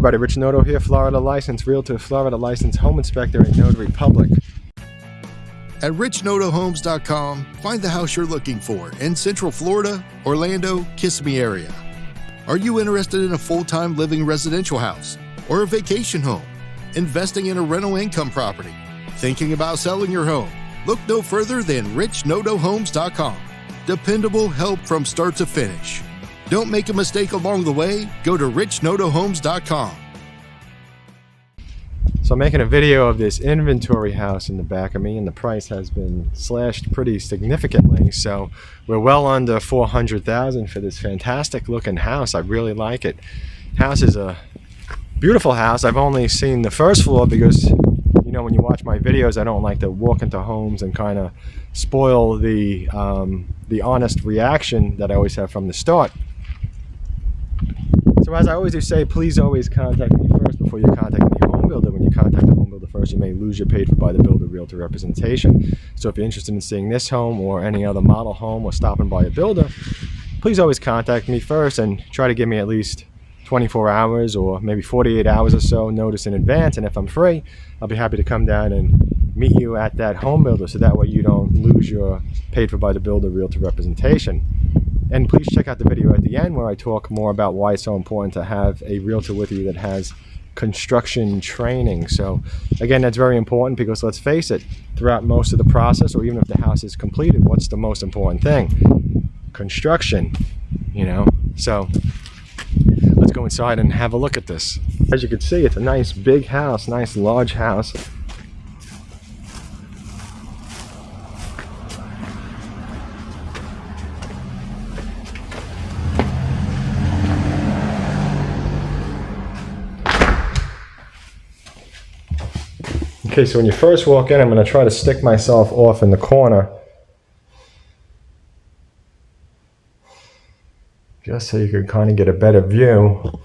everybody, Rich Noto here, Florida licensed realtor, Florida licensed home inspector, and notary public. At richnotohomes.com, find the house you're looking for in Central Florida, Orlando, Kissimmee area. Are you interested in a full-time living residential house or a vacation home? Investing in a rental income property? Thinking about selling your home? Look no further than richnotohomes.com. Dependable help from start to finish. Don't make a mistake along the way. Go to richnotohomes.com. So I'm making a video of this inventory house in the back of me, and the price has been slashed pretty significantly. So we're well under $400,000 for this fantastic looking house. I really like it. House is a beautiful house. I've only seen the first floor because, you know, when you watch my videos, I don't like to walk into homes and kind of spoil the honest reaction that I always have from the start. So as I always do say, please always contact me first before you contact any home builder. When you contact the home builder first, you may lose your paid for by the builder realtor representation. So if you're interested in seeing this home or any other model home or stopping by a builder, please always contact me first and try to give me at least 24 hours or maybe 48 hours or so notice in advance. And if I'm free, I'll be happy to come down and meet you at that home builder, so that way you don't lose your paid for by the builder realtor representation. And please check out the video at the end where I talk more about why it's so important to have a realtor with you that has construction training. So again, that's very important because let's face it, throughout most of the process, or even if the house is completed, what's the most important thing? Construction, you know? So let's go inside and have a look at this. As you can see, it's a nice big house, nice large house. Okay, so when you first walk in, I'm going to try to stick myself off in the corner, just so you can kind of get a better view.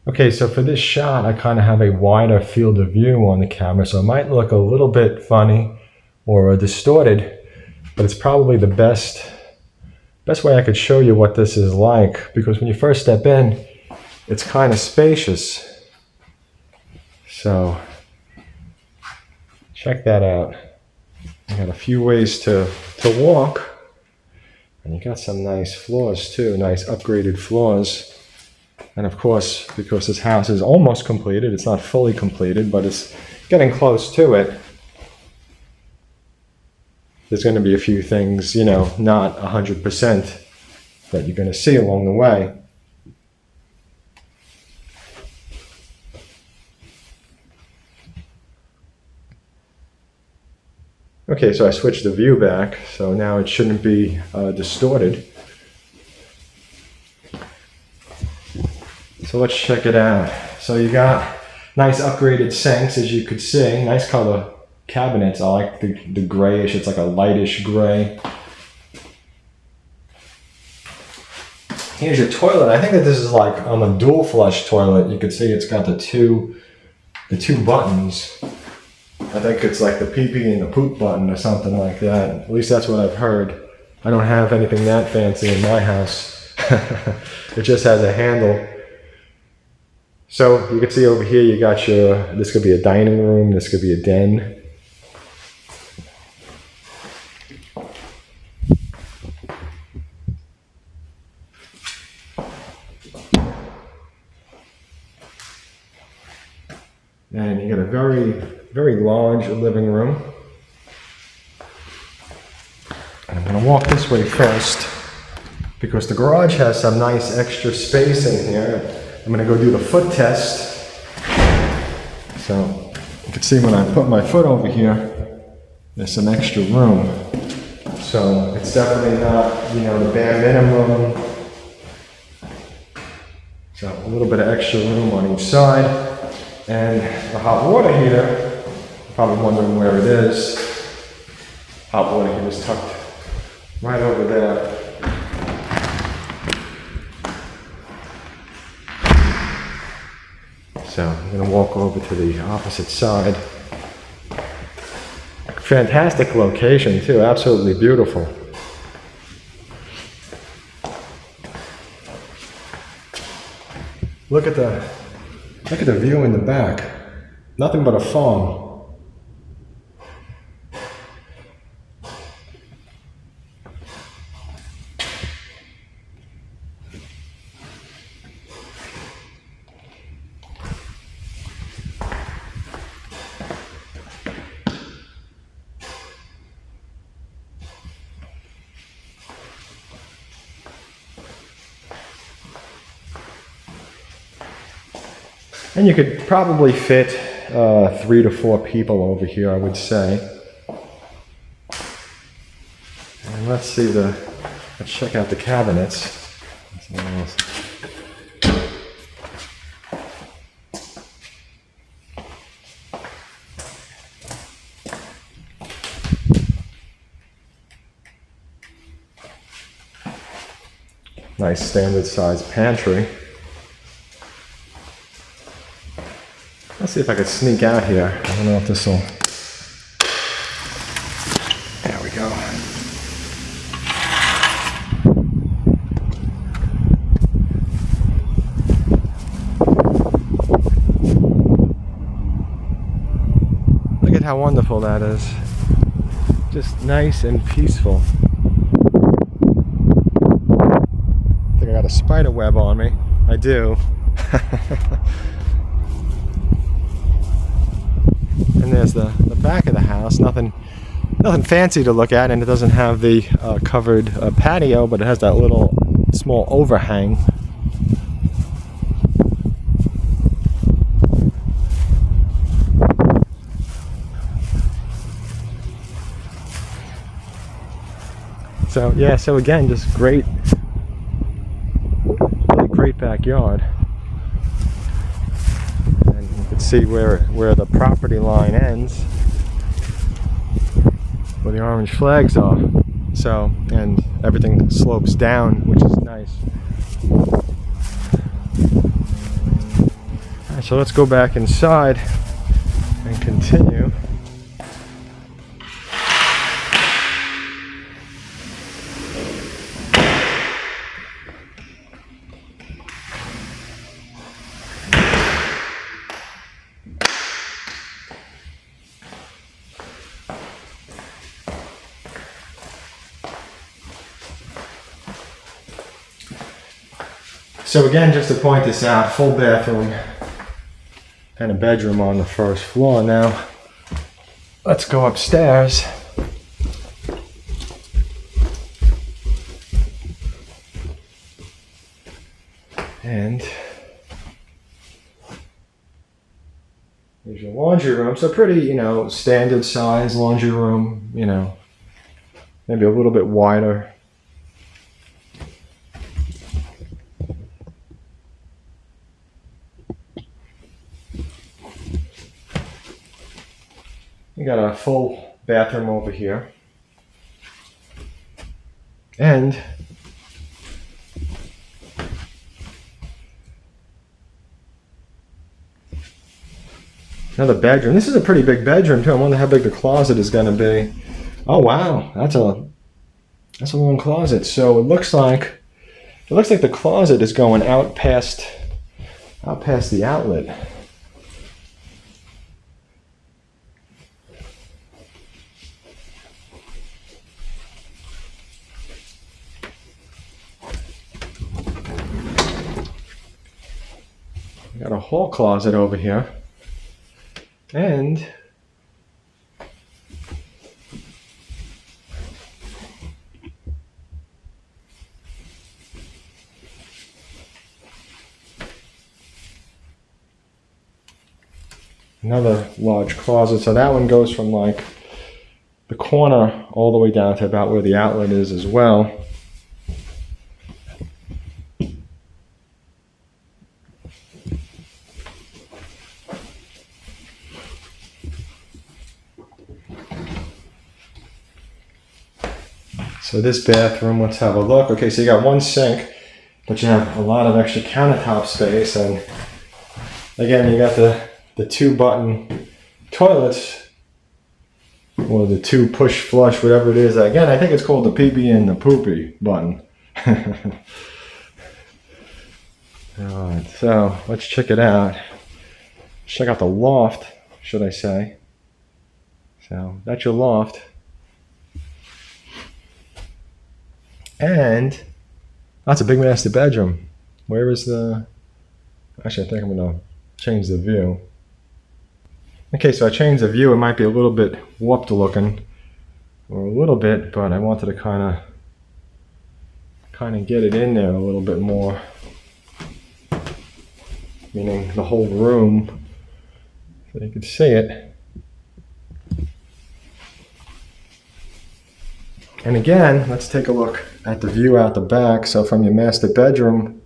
Okay, so for this shot, I kind of have a wider field of view on the camera, so it might look a little bit funny or distorted, but it's probably the best way I could show you what this is like, because when you first step in, it's kind of spacious. So check that out. You got a few ways to walk, and you got some nice floors too, nice upgraded floors. And of course, because this house is almost completed, it's not fully completed, but it's getting close to it, there's going to be a few things, you know, not 100% that you're going to see along the way. Okay, so I switched the view back, so now it shouldn't be distorted. So let's check it out. So you got nice upgraded sinks, as you could see. Nice color cabinets. I like the grayish, it's like a lightish gray. Here's your toilet. I think that this is like on a dual flush toilet. You could see it's got the two buttons. I think it's like the pee-pee and the poop button or something like that. At least that's what I've heard. I don't have anything that fancy in my house. It just has a handle. So you can see over here you got this could be a dining room, this could be a den. And you got a very large living room. And I'm going to walk this way first because the garage has some nice extra space in here. I'm going to go do the foot test. So you can see when I put my foot over here, there's some extra room. So it's definitely not, you know, the bare minimum. So a little bit of extra room on each side. And the hot water heater, you're probably wondering where it is. Hot water heater is tucked right over there. So I'm going to walk over to the opposite side. Fantastic location too, absolutely beautiful. Look at Look at the view in the back. Nothing but a farm. And you could probably fit 3 to 4 people over here, I would say. And let's check out the cabinets. Nice standard size pantry. Let's see if I could sneak out here. I don't know if this will... There we go. Look at how wonderful that is. Just nice and peaceful. I think I got a spider web on me. I do. And there's the back of the house. Nothing fancy to look at, and it doesn't have the covered patio, but it has that little small overhang. So yeah, so again, just really great backyard. See where the property line ends, where the orange flags are. So, and everything slopes down, which is nice. All right, so let's go back inside and continue. So again, just to point this out, full bathroom and a bedroom on the first floor. Now, let's go upstairs. And there's your laundry room. So pretty, standard size laundry room, maybe a little bit wider. You got a full bathroom over here. And another bedroom. This is a pretty big bedroom too. I wonder how big the closet is going to be. Oh wow, that's a long closet. So it looks like the closet is going out past the outlet. Got a hall closet over here, and another large closet. So that one goes from like the corner all the way down to about where the outlet is as well. So this bathroom, let's have a look. Okay, so you got one sink, but you have a lot of extra countertop space, and again, you got the 2-button toilets, or the 2 push flush, whatever it is. Again, I think it's called the pee-pee and the poopy button. Alright, so let's check it out. check out the loft, should I say. So that's your loft. And that's a big master bedroom. Where is the... Actually, I think I'm going to change the view. Okay, so I changed the view. It might be a little bit warped looking, or a little bit, but I wanted to kind of get it in there a little bit more. Meaning the whole room, so you could see it. And again, let's take a look at the view out the back. So from your master bedroom,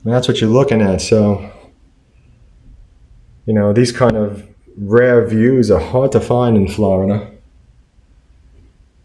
and that's what you're looking at. So, you know, these kind of rare views are hard to find in Florida.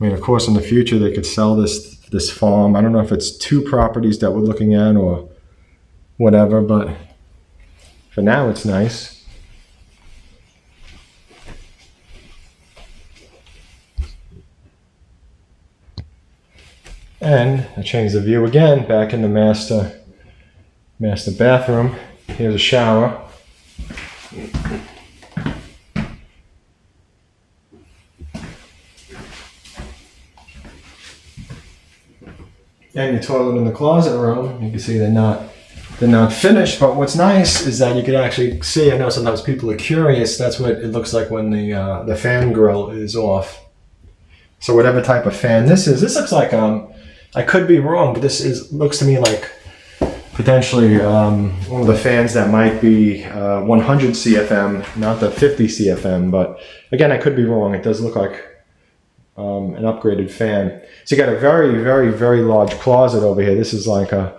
I mean, of course, in the future, they could sell this farm. I don't know if it's 2 properties that we're looking at or whatever, but for now, it's nice. And I changed the view again, back in the master bathroom. Here's a shower. And your toilet in the closet room. You can see they're not finished, but what's nice is that you can actually see, I know sometimes people are curious, that's what it looks like when the fan grill is off. So whatever type of fan this looks like, I could be wrong, but looks to me like potentially one of the fans that might be 100 CFM, not the 50 CFM, but again, I could be wrong. It does look like an upgraded fan. So you got a very, very, very large closet over here. This is like a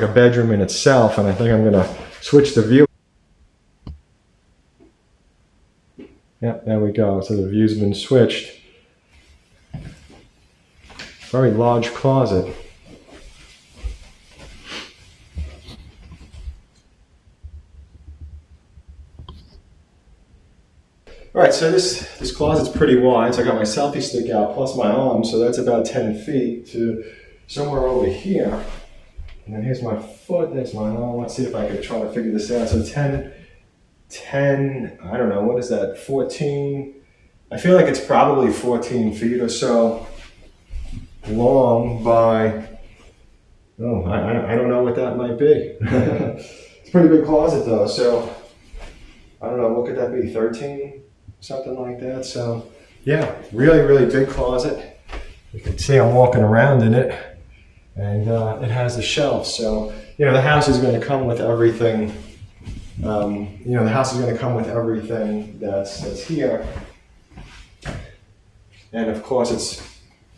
bedroom in itself, and I think I'm gonna switch the view. Yeah, there we go. So the view's been switched. Very large closet. All right, so this closet's pretty wide. So I got my selfie stick out plus my arm, so that's about 10 feet to somewhere over here. And then here's my foot, there's my arm. Let's see if I could try to figure this out. So 10, I don't know, what is that, 14? I feel like it's probably 14 feet or so long by, I don't know what that might be. It's a pretty big closet though, so I don't know, what could that be, 13? Something like that. So yeah, really, really big closet. You can see I'm walking around in it, and it has a shelf. So, you know, the house is going to come with everything. The house is going to come with everything that's here. And of course,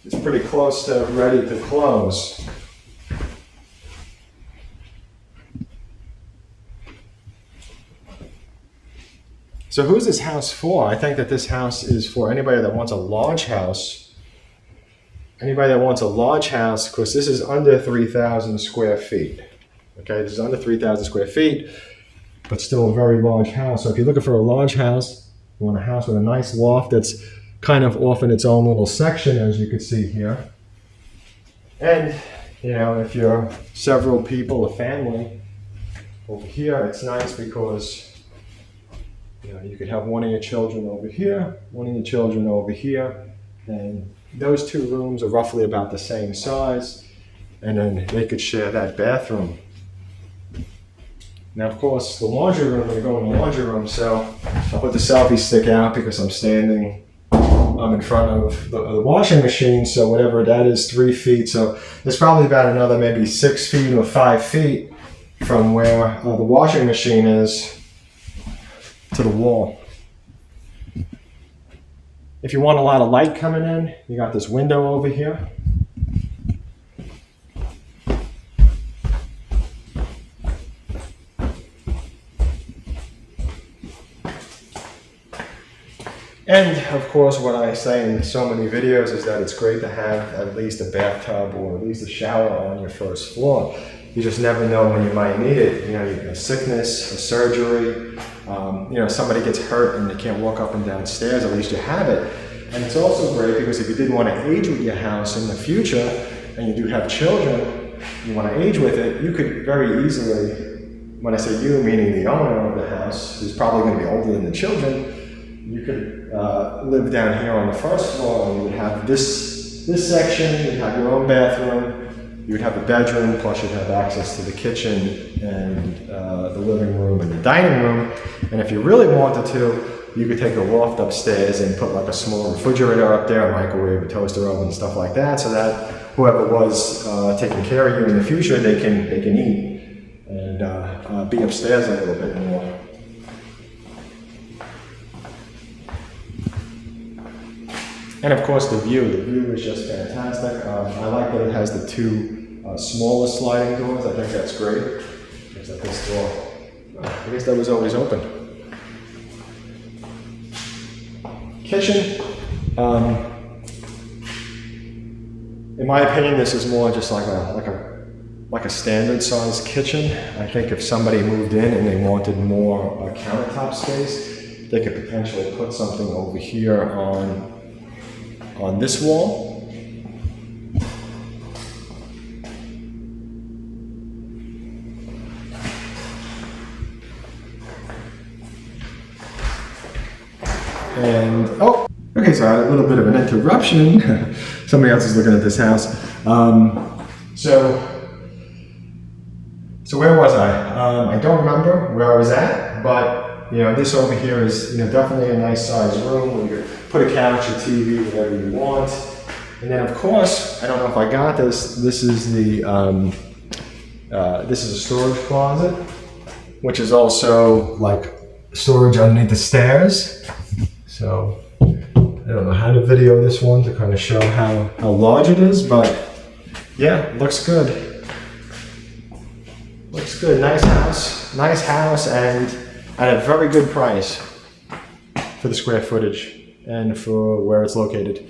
it's pretty close to ready to close. So who's this house for? I think that this house is for anybody that wants a large house. Anybody that wants a large house, because this is under 3,000 square feet. Okay, this is under 3,000 square feet, but still a very large house. So if you're looking for a large house, you want a house with a nice loft that's kind of off in its own little section, as you can see here. And, you know, if you're several people, a family, over here, it's nice because you know, you could have one of your children over here, one of your children over here, and those 2 rooms are roughly about the same size, and then they could share that bathroom. Now, of course, the laundry room, I'm going to go in the laundry room, so I'll put the selfie stick out because I'm in front of the washing machine, so whatever that is, 3 feet, so there's probably about another maybe 6 feet or 5 feet from where the washing machine is to the wall. If you want a lot of light coming in, you got this window over here. And of course, what I say in so many videos is that it's great to have at least a bathtub or at least a shower on your first floor. You just never know when you might need it. You know, you get a sickness, a surgery, somebody gets hurt and they can't walk up and down stairs, at least you have it. And it's also great because if you did want to age with your house in the future, and you do have children, you want to age with it, you could very easily when I say you, meaning the owner of the house, who's probably going to be older than the children, you could live down here on the first floor, and you would have this section, you'd have your own bathroom, you would have a bedroom, plus you'd have access to the kitchen and the living room and the dining room. And if you really wanted to, you could take a loft upstairs and put like a small refrigerator up there, a microwave, a toaster oven, stuff like that, so that whoever was taking care of you in the future, they can eat and be upstairs a little bit more. And of course the view is just fantastic. I like that it has the two smaller sliding doors. I think that's great. Except this door, I guess that was always open. Kitchen. In my opinion, this is more just like a standard sized kitchen. I think if somebody moved in and they wanted more countertop space, they could potentially put something over here on this wall. And, oh, okay, so I had a little bit of an interruption. Somebody else is looking at this house. So where was I? I don't remember where I was at, but this over here is definitely a nice sized room where you could put a couch or TV, whatever you want. And then of course, I don't know if I got this. This is this is a storage closet, which is also like storage underneath the stairs. So I don't know how to video this one to kind of show how large it is, but yeah, looks good. Looks good. Nice house, and at a very good price for the square footage and for where it's located.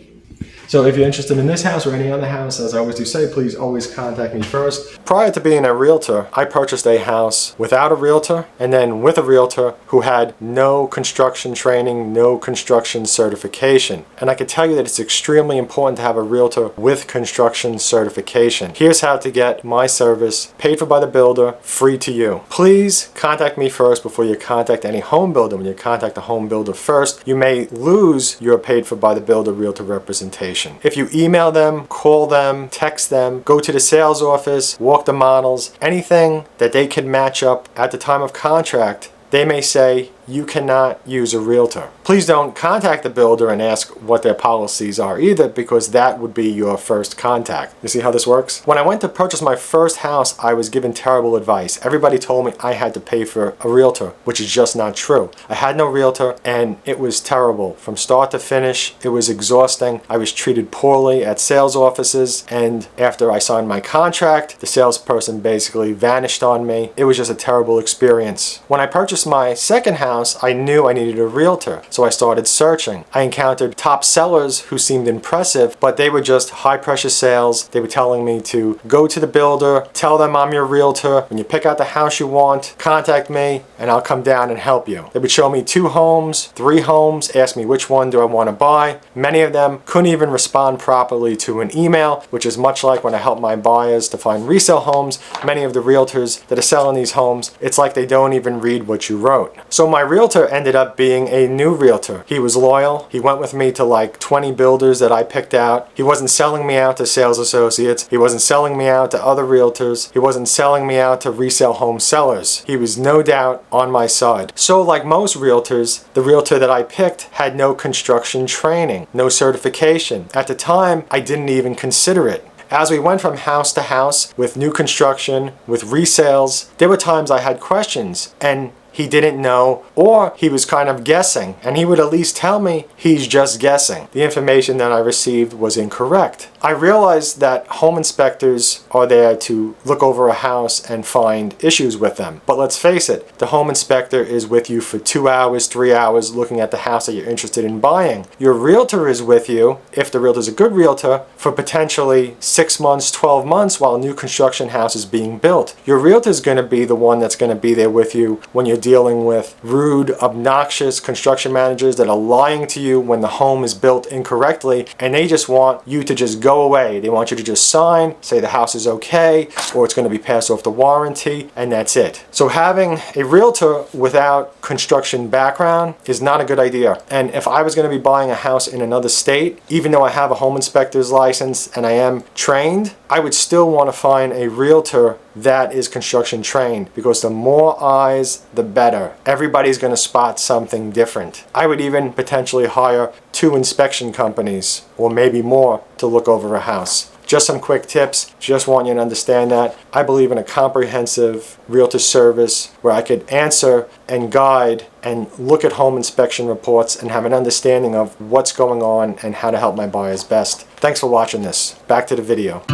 So if you're interested in this house or any other house, as I always do say, please always contact me first. Prior to being a realtor, I purchased a house without a realtor and then with a realtor who had no construction training, no construction certification. And I can tell you that it's extremely important to have a realtor with construction certification. Here's how to get my service paid for by the builder, free to you. Please contact me first before you contact any home builder. When you contact a home builder first, you may lose your paid for by the builder realtor representation. If you email them, call them, text them, go to the sales office, walk the models, anything that they can match up at the time of contract, they may say you cannot use a realtor. Please don't contact the builder and ask what their policies are either, because that would be your first contact. You see how this works? When I went to purchase my first house, I was given terrible advice. Everybody told me I had to pay for a realtor, which is just not true. I had no realtor and it was terrible. From start to finish, it was exhausting. I was treated poorly at sales offices, and after I signed my contract, the salesperson basically vanished on me. It was just a terrible experience. When I purchased my second house, I knew I needed a realtor, so I started searching. I encountered top sellers who seemed impressive, but they were just high pressure sales. They were telling me to go to the builder, tell them I'm your realtor. When you pick out the house you want, contact me and I'll come down and help you. They would show me 2 homes, 3 homes, ask me which one do I want to buy. Many of them couldn't even respond properly to an email, which is much like when I help my buyers to find resale homes. Many of the realtors that are selling these homes, it's like they don't even read what you wrote. So my realtor ended up being a new realtor. He was loyal. He went with me to like 20 builders that I picked out. He wasn't selling me out to sales associates. He wasn't selling me out to other realtors. He wasn't selling me out to resale home sellers. He was no doubt on my side. So like most realtors, the realtor that I picked had no construction training, no certification. At the time, I didn't even consider it. As we went from house to house with new construction, with resales, there were times I had questions and he didn't know, or he was kind of guessing, and he would at least tell me he's just guessing. The information that I received was incorrect. I realized that home inspectors are there to look over a house and find issues with them. But let's face it, the home inspector is with you for 2 hours, 3 hours looking at the house that you're interested in buying. Your realtor is with you, if the realtor is a good realtor, for potentially 6 months, 12 months while a new construction house is being built. Your realtor is going to be the one that's going to be there with you when you're dealing with rude, obnoxious construction managers that are lying to you when the home is built incorrectly, and they just want you to just go go away. They want you to just sign, say the house is okay, or it's going to be passed off the warranty, and that's it. So having a realtor without construction background is not a good idea. And if I was going to be buying a house in another state, even though I have a home inspector's license and I am trained, I would still want to find a realtor that is construction trained, because the more eyes, the better. Everybody's going to spot something different. I would even potentially hire 2 inspection companies, or maybe more, to look over a house. Just some quick tips. Just want you to understand that I believe in a comprehensive realtor service where I could answer and guide and look at home inspection reports and have an understanding of what's going on and how to help my buyers best. Thanks for watching this. Back to the video.